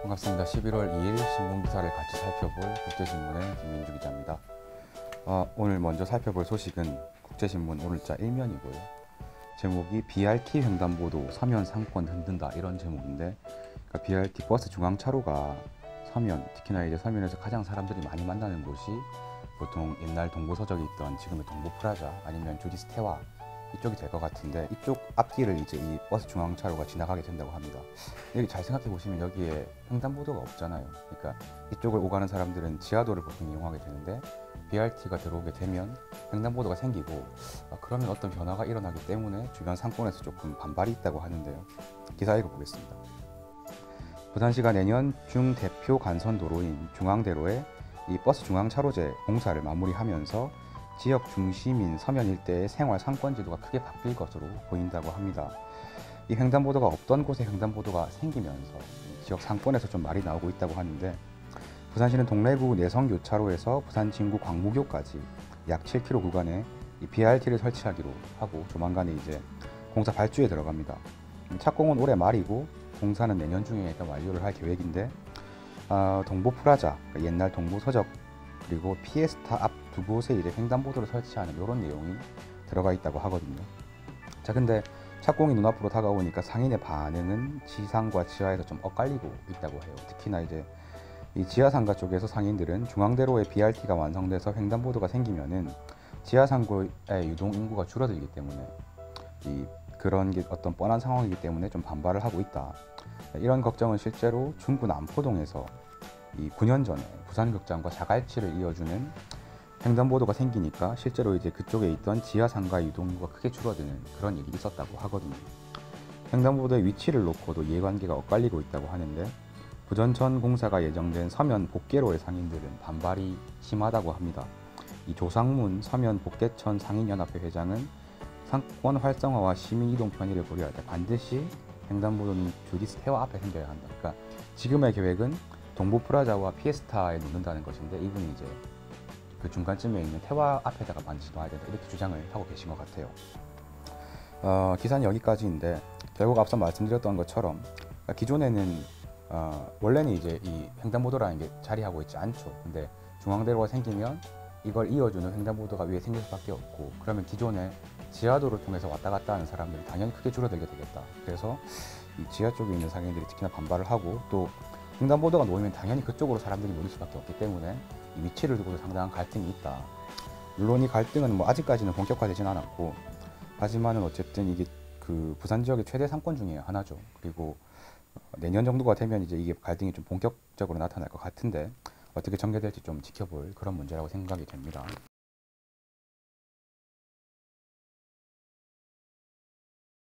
반갑습니다. 11월 2일 신문기사를 같이 살펴볼 국제신문의 김민주 기자입니다. 오늘 먼저 살펴볼 소식은 국제신문 오늘자 1면이고요. 제목이 BRT 횡단보도 서면 상권 흔든다, 이런 제목인데, 그러니까 BRT 버스 중앙차로가 서면, 특히나 이제 서면에서 가장 사람들이 많이 만나는 곳이 보통 옛날 동부서적에 있던 지금의 동부프라자 아니면 주디스태화 이쪽이 될 것 같은데, 이쪽 앞길을 이제 이 버스 중앙차로가 지나가게 된다고 합니다. 여기 잘 생각해 보시면 여기에 횡단보도가 없잖아요. 그러니까 이쪽을 오가는 사람들은 지하도를 보통 이용하게 되는데, BRT가 들어오게 되면 횡단보도가 생기고, 그러면 어떤 변화가 일어나기 때문에 주변 상권에서 조금 반발이 있다고 하는데요. 기사 읽어보겠습니다. 부산시가 내년 중 대표 간선도로인 중앙대로에 이 버스 중앙차로제 공사를 마무리하면서 지역 중심인 서면 일대의 생활 상권지도가 크게 바뀔 것으로 보인다고 합니다. 이 횡단보도가 없던 곳에 횡단보도가 생기면서 지역 상권에서 좀 말이 나오고 있다고 하는데, 부산시는 동래구 내성교차로에서 부산 진구 광무교까지 약 7km 구간에 이 BRT를 설치하기로 하고 조만간에 이제 공사 발주에 들어갑니다. 착공은 올해 말이고 공사는 내년 중에 일단 완료를 할 계획인데, 동부프라자, 그러니까 옛날 동부서적, 그리고 피에스타 앞 두 곳에 이제 횡단보도를 설치하는 이런 내용이 들어가 있다고 하거든요. 자, 근데 착공이 눈앞으로 다가오니까 상인의 반응은 지상과 지하에서 좀 엇갈리고 있다고 해요. 특히나 이제 이 지하상가 쪽에서 상인들은 중앙대로의 BRT가 완성돼서 횡단보도가 생기면은 지하상고의 유동 인구가 줄어들기 때문에 그런 게 어떤 뻔한 상황이기 때문에 좀 반발을 하고 있다. 이런 걱정은 실제로 중구 남포동에서 이 9년 전에 부산극장과 자갈치를 이어주는 횡단보도가 생기니까 실제로 이제 그쪽에 있던 지하상가 유동인구가 크게 줄어드는 그런 일이 있었다고 하거든요. 횡단보도의 위치를 놓고도 이해관계가 엇갈리고 있다고 하는데, 부전천 공사가 예정된 서면 복개로의 상인들은 반발이 심하다고 합니다. 이 조상문 서면 복개천 상인연합회 회장은 상권 활성화와 시민 이동 편의를 고려할 때 반드시 횡단보도는 주디스태화 앞에 생겨야 한다. 그러니까 지금의 계획은 동부프라자와 피에스타에 놓는다는 것인데, 이분이 이제 그 중간쯤에 있는 태화 앞에다가 반드시 놔야 된다, 이렇게 주장을 하고 계신 것 같아요. 기사는 여기까지인데, 결국 앞서 말씀드렸던 것처럼 기존에는 원래는 이제 이 횡단보도라는 게 자리하고 있지 않죠. 근데 중앙대로가 생기면 이걸 이어주는 횡단보도가 위에 생길 수밖에 없고, 그러면 기존에 지하도를 통해서 왔다 갔다 하는 사람들이 당연히 크게 줄어들게 되겠다. 그래서 이 지하 쪽에 있는 상인들이 특히나 반발을 하고, 또 횡단보도가 놓이면 당연히 그쪽으로 사람들이 몰릴 수밖에 없기 때문에 이 위치를 두고도 상당한 갈등이 있다. 물론 이 갈등은 뭐 아직까지는 본격화되진 않았고, 하지만은 어쨌든 이게 그 부산 지역의 최대 상권 중에 하나죠. 그리고 내년 정도가 되면 이제 이게 갈등이 좀 본격적으로 나타날 것 같은데, 어떻게 전개될지 좀 지켜볼 그런 문제라고 생각이 됩니다.